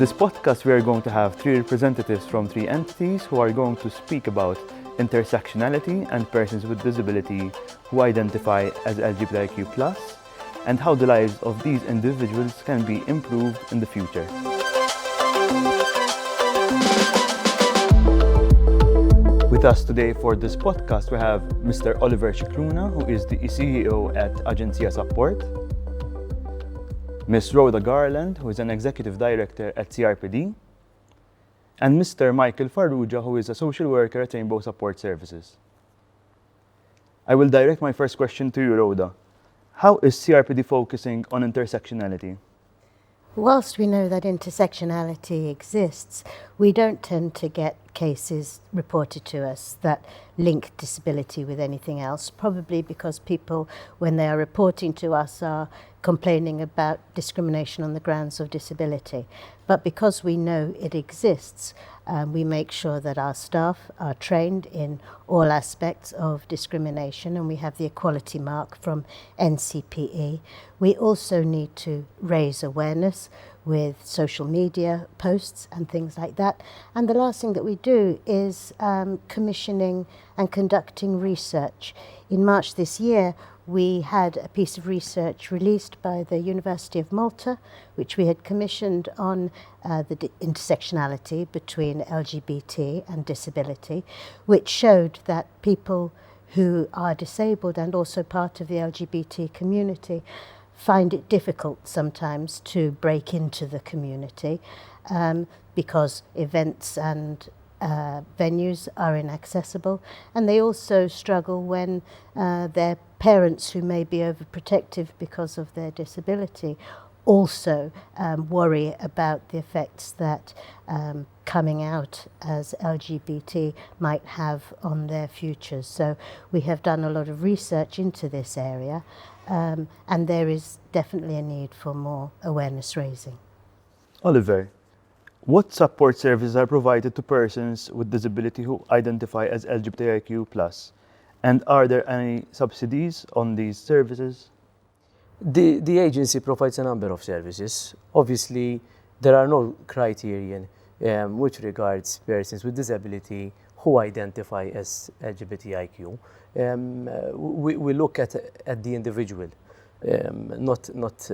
this podcast, we are going to have three representatives from three entities who are going to speak about intersectionality and persons with disability who identify as LGBTIQ+, and how the lives of these individuals can be improved in the future. With us today for this podcast, we have Mr. Oliver Scicluna, who is the CEO at Agencia Support, Ms. Rhoda Garland, who is an Executive Director at CRPD, and Mr. Michael Farrugia, who is a social worker at Rainbow Support Services. I will direct my first question to you, Rhoda. How is CRPD focusing on intersectionality? Whilst we know that intersectionality exists, we don't tend to get cases reported to us that link disability with anything else, probably because people, when they are reporting to us, are complaining about discrimination on the grounds of disability. But because we know it exists, we make sure that our staff are trained in all aspects of discrimination, and we have the equality mark from NCPE. We also need to raise awareness with social media posts and things like that. And the last thing that we do is commissioning and conducting research. In March this year, we had a piece of research released by the University of Malta, which we had commissioned on the intersectionality between LGBT and disability, which showed that people who are disabled and also part of the LGBT community find it difficult sometimes to break into the community because events and venues are inaccessible, and they also struggle when their parents, who may be overprotective because of their disability, also worry about the effects that coming out as LGBT might have on their futures. So we have done a lot of research into this area, and there is definitely a need for more awareness raising. Oliver, what support services are provided to persons with disability who identify as LGBTIQ+? And are there any subsidies on these services? The agency provides a number of services. Obviously, there are no criterion which regards persons with disability who identify as LGBTIQ. We look at the individual, not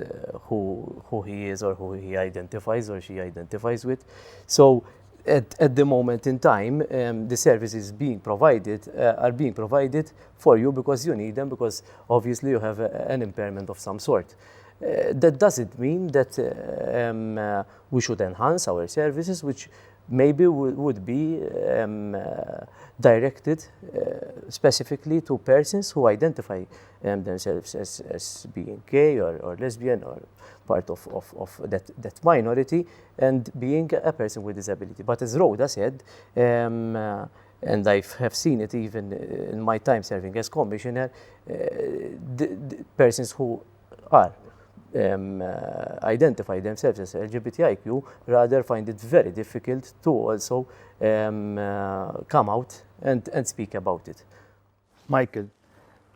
who he is or who he identifies or she identifies with. So at the moment in time, the services being provided are being provided for you because you need them, because obviously you have an impairment of some sort. That doesn't mean that we should enhance our services, which maybe would be directed specifically to persons who identify themselves as being gay or lesbian or part of that minority and being a person with disability. But as Rhoda said, and I have seen it even in my time serving as commissioner, the persons who are identify themselves as LGBTIQ rather find it very difficult to also come out and speak about it. Michael,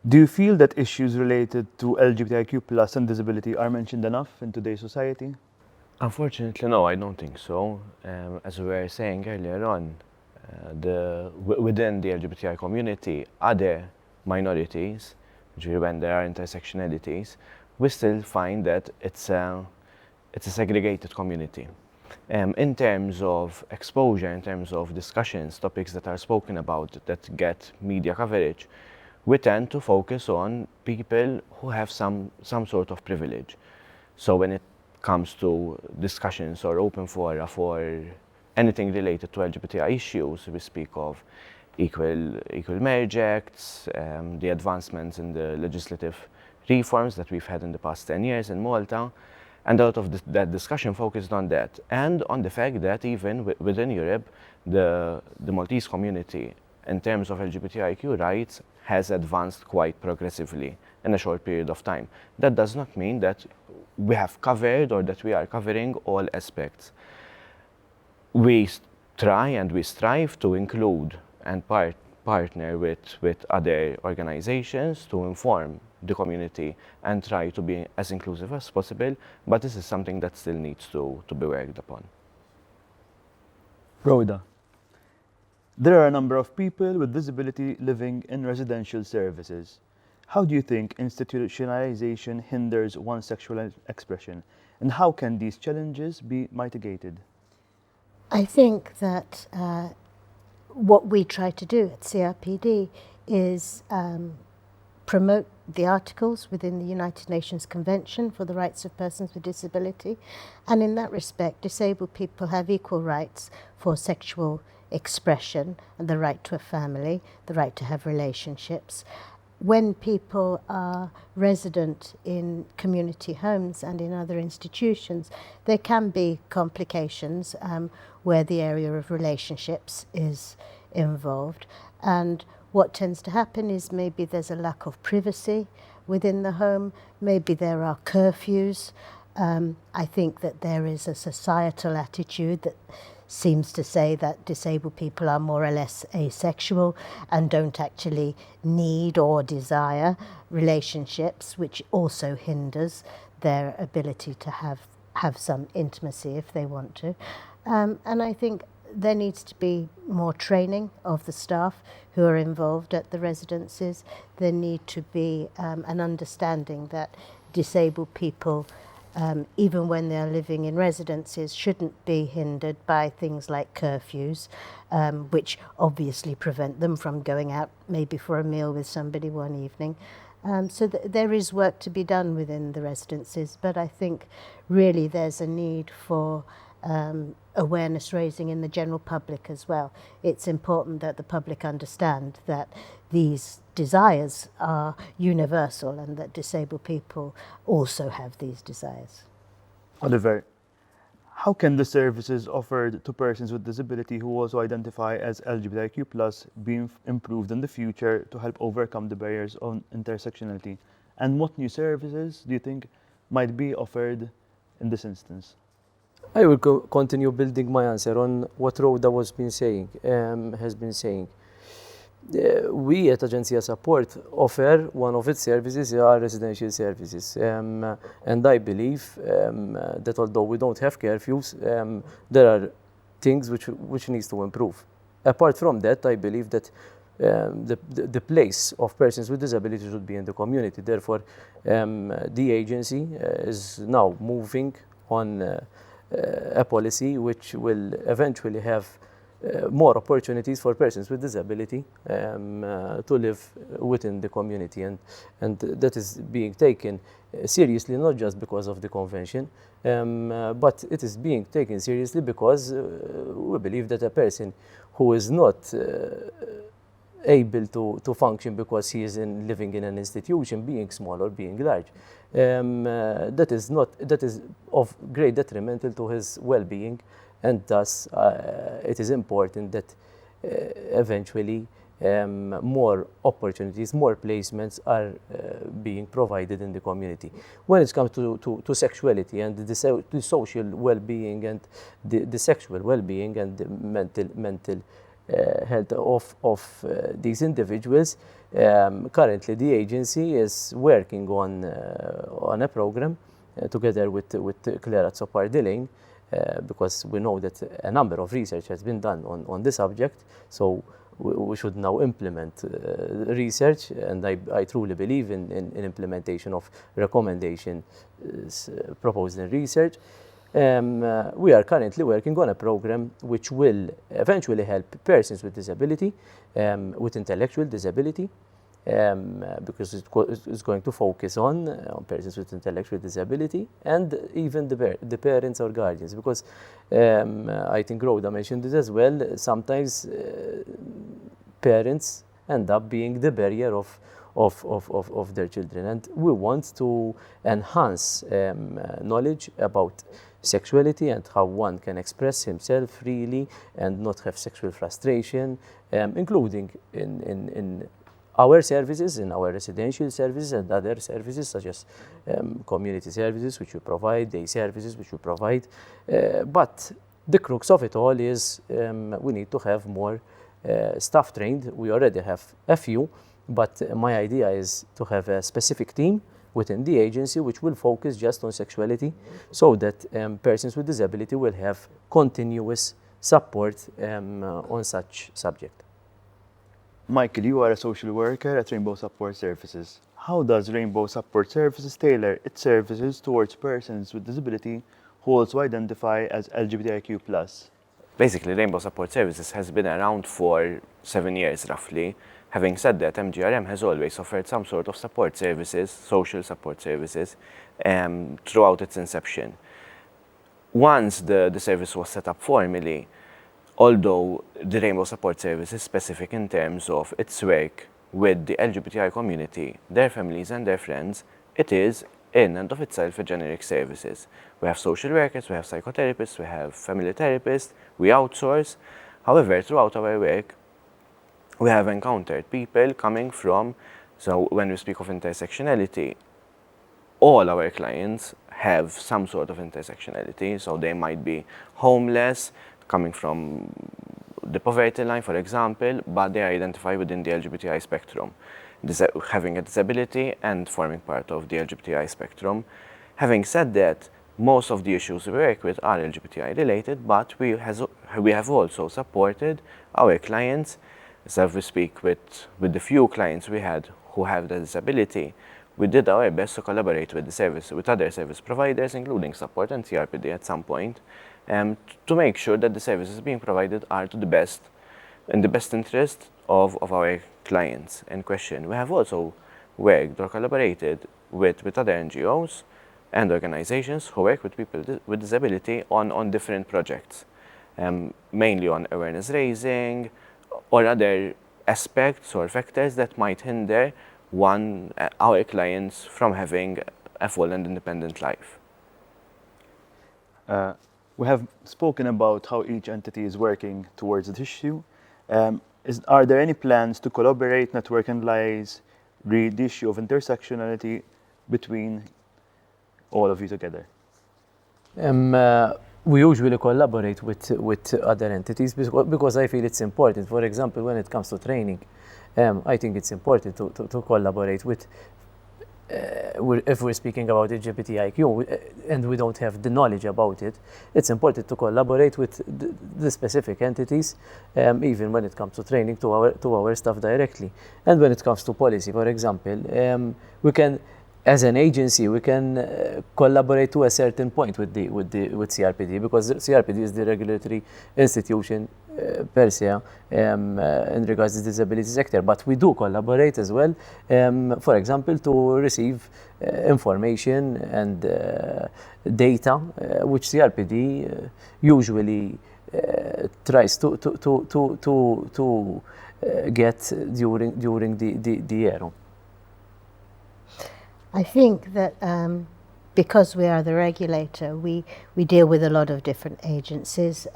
do you feel that issues related to LGBTIQ+ and disability are mentioned enough in today's society? Unfortunately, no, I don't think so. As we were saying earlier on, within the LGBTI community, other minorities, when there are intersectionalities, we still find that it's a segregated community. In terms of exposure, in terms of discussions, topics that are spoken about that get media coverage, we tend to focus on people who have some sort of privilege. So when it comes to discussions or open fora for anything related to LGBTI issues, we speak of equal marriage acts, the advancements in the legislative reforms that we've had in the past 10 years in Malta, and a lot of that discussion focused on that, and on the fact that even within Europe, the Maltese community, in terms of LGBTIQ rights, has advanced quite progressively in a short period of time. That does not mean that we have covered or that we are covering all aspects. We try and we strive to include and partner with other organizations to inform the community and try to be as inclusive as possible, but this is something that still needs to be worked upon. Rhoda, there are a number of people with disability living in residential services. How do you think institutionalization hinders one's sexual expression, and how can these challenges be mitigated? I think that what we try to do at CRPD is promote the articles within the United Nations Convention for the Rights of Persons with Disability, and in that respect, disabled people have equal rights for sexual expression and the right to a family, the right to have relationships. When people are resident in community homes and in other institutions, there can be complications where the area of relationships is involved. And what tends to happen is maybe there's a lack of privacy within the home, maybe there are curfews. I think that there is a societal attitude that seems to say that disabled people are more or less asexual and don't actually need or desire relationships, which also hinders their ability to have some intimacy if they want to. And I think there needs to be more training of the staff who are involved at the residences. There need to be an understanding that disabled people, even when they're living in residences, shouldn't be hindered by things like curfews, which obviously prevent them from going out maybe for a meal with somebody one evening. So there is work to be done within the residences, but I think really there's a need for awareness raising in the general public as well. It's important that the public understand that these desires are universal and that disabled people also have these desires. Oliver, how can the services offered to persons with disability who also identify as LGBTIQ+ be improved in the future to help overcome the barriers on intersectionality? And what new services do you think might be offered in this instance? I will continue building my answer on what Rhoda has been saying. We at Agencia Support offer one of its services, our residential services. And I believe that although we don't have curfews, there are things which needs to improve. Apart from that, I believe that the place of persons with disability should be in the community. Therefore, the agency is now moving on a policy which will eventually have more opportunities for persons with disability to live within the community, and that is being taken seriously, not just because of the convention, but it is being taken seriously because we believe that a person who is not able to function because he is living in an institution, being small or being large, that is of great detrimental to his well-being, and thus it is important that eventually more opportunities, more placements are being provided in the community. When it comes to sexuality and the social well-being and the sexual well-being and the mental health of these individuals, currently the agency is working on a program together with Clara Zoppar-Dilling, because we know that a number of research has been done on this subject, so we should now implement research, and I truly believe in implementation of recommendations proposed in research. We are currently working on a program which will eventually help persons with disability, with intellectual disability, because it's going to focus on persons with intellectual disability and even the parents or guardians, because I think Rhoda mentioned this as well. Sometimes parents end up being the barrier of their children, and we want to enhance knowledge about sexuality and how one can express himself freely and not have sexual frustration, including in our services, in our residential services and other services such as community services which we provide, day services which we provide. But the crux of it all is we need to have more staff trained. We already have a few, but my idea is to have a specific team within the agency which will focus just on sexuality, so that persons with disability will have continuous support on such subject. Michael, you are a social worker at Rainbow Support Services. How does Rainbow Support Services tailor its services towards persons with disability who also identify as LGBTIQ+? Basically, Rainbow Support Services has been around for 7 years roughly. Having said that, MGRM has always offered some sort of support services, social support services, throughout its inception. Once the service was set up formally, although the Rainbow Support Service is specific in terms of its work with the LGBTI community, their families and their friends, it is in and of itself a generic services. We have social workers, we have psychotherapists, we have family therapists, we outsource. However, throughout our work, we have encountered people coming from, so when we speak of intersectionality, all our clients have some sort of intersectionality, so they might be homeless, coming from the poverty line, for example, but they identify within the LGBTI spectrum, having a disability and forming part of the LGBTI spectrum. Having said that, most of the issues we work with are LGBTI related, but we have also supported our clients. So if we speak with the few clients we had who have the disability, we did our best to collaborate with the service, with other service providers, including support and CRPD at some point, to make sure that the services being provided are to the best, in the best interest of our clients in question. We have also worked or collaborated with other NGOs and organizations who work with people with disability on different projects, mainly on awareness raising or other aspects or factors that might hinder our clients from having a full and independent life. We have spoken about how each entity is working towards this issue. Are there any plans to collaborate, network and liaise, read the issue of intersectionality between all of you together? We usually collaborate with other entities because I feel it's important. For example, when it comes to training, I think it's important to collaborate with, if we're speaking about LGBTIQ and we don't have the knowledge about it, it's important to collaborate with the specific entities, even when it comes to training to our staff directly. And when it comes to policy, for example, we can, as an agency, we can collaborate to a certain point with CRPD, because CRPD is the regulatory institution per se in regards to the disability sector. But we do collaborate as well, for example, to receive information and data, which CRPD usually tries to get during the year. I think that because we are the regulator, we deal with a lot of different agencies.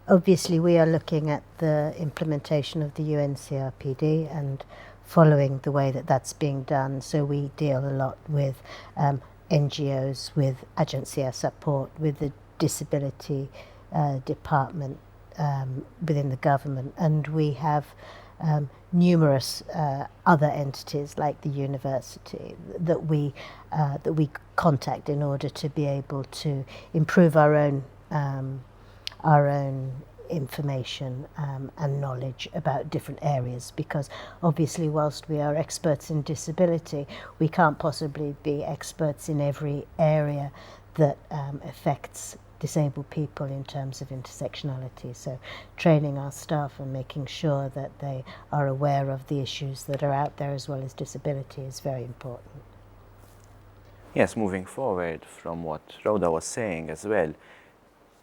Obviously, we are looking at the implementation of the UN CRPD and following the way that that's being done. So we deal a lot with NGOs, with agency support, with the disability department within the government, and we have numerous other entities like the university that we contact in order to be able to improve our own information and knowledge about different areas, because obviously whilst we are experts in disability, we can't possibly be experts in every area that affects disabled people in terms of intersectionality. So training our staff and making sure that they are aware of the issues that are out there as well as disability is very important. Yes, moving forward from what Rhoda was saying as well,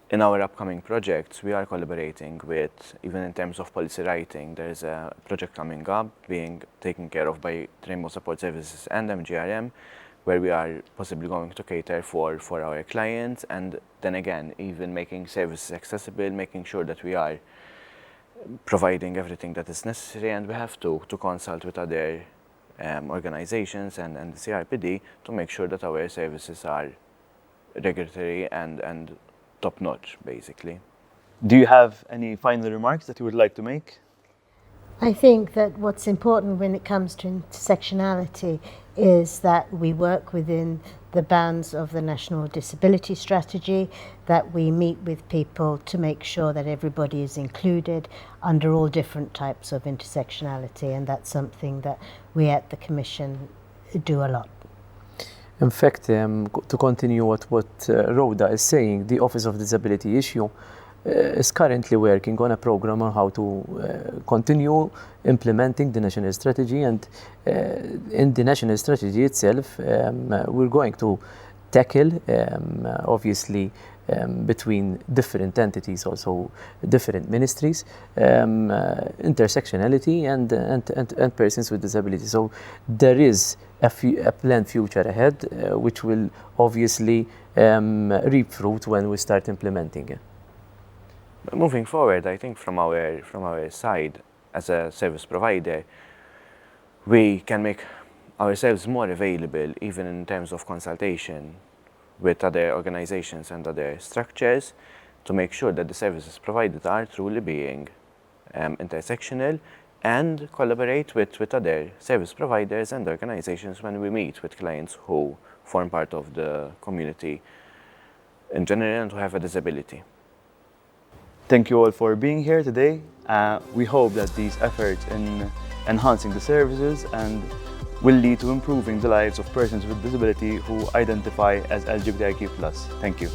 in our upcoming projects, we are collaborating with, even in terms of policy writing, there is a project coming up being taken care of by Rainbow Support Services and MGRM, where we are possibly going to cater for our clients, and then again, even making services accessible, making sure that we are providing everything that is necessary, and we have to consult with other organizations and the CRPD to make sure that our services are regulatory and top-notch, basically. Do you have any final remarks that you would like to make? I think that what's important when it comes to intersectionality is that we work within the bounds of the National Disability Strategy, that we meet with people to make sure that everybody is included under all different types of intersectionality, and that's something that we at the Commission do a lot. In fact, to continue what Rhoda is saying, the Office of Disability Issue is currently working on a program on how to continue implementing the national strategy, and in the national strategy itself we're going to tackle obviously between different entities, also different ministries, intersectionality and persons with disability. So there is a planned future ahead which will obviously reap fruit when we start implementing it. Moving forward, I think from our side, as a service provider, we can make ourselves more available, even in terms of consultation with other organizations and other structures, to make sure that the services provided are truly being intersectional, and collaborate with other service providers and organizations when we meet with clients who form part of the community in general and who have a disability. Thank you all for being here today. We hope that these efforts in enhancing the services and will lead to improving the lives of persons with disability who identify as LGBTIQ+. Thank you.